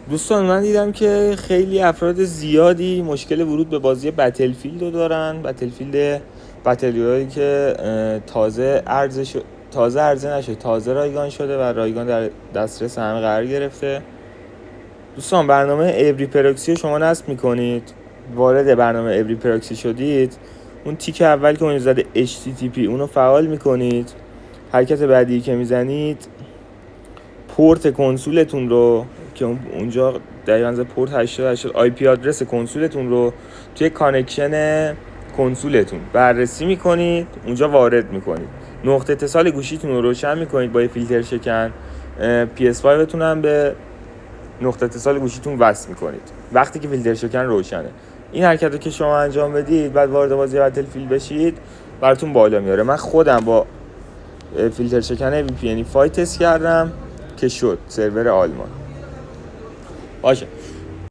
دوستان من دیدم که خیلی افراد زیادی مشکل ورود به بازی بتلفیلد رو دارن. بتلفیلد بتل که تازه عرضه نشده، تازه رایگان شده و رایگان در دسترس همه قرار گرفته. دوستان برنامه ابری پراکسی شما نصب میکنید، وارد برنامه ابری پراکسی شدید، اون تیک اول که اون زده HTTP اونو فعال میکنید. حرکت بعدی که میزنید پورت کنسولتون رو که اونجا دقیقاً پورت 80 آی پی آدرس کنسولتون رو توی کانکشن کنسولتون بررسی میکنید، اونجا وارد میکنید. نقطه اتصال گوشیتون رو روشن میکنید با یه فیلتر شکن. PS5 تون هم به نقطه اتصال گوشیتون وصل میکنید وقتی که فیلتر شکن روشنه. این حرکت رو که شما انجام بدید بعد وارد بازی بتلفیلد بشید براتون بالا میاره. من خودم با فیلتر شکن VPN 5 تست کردم که شد سرور آلمان. باشه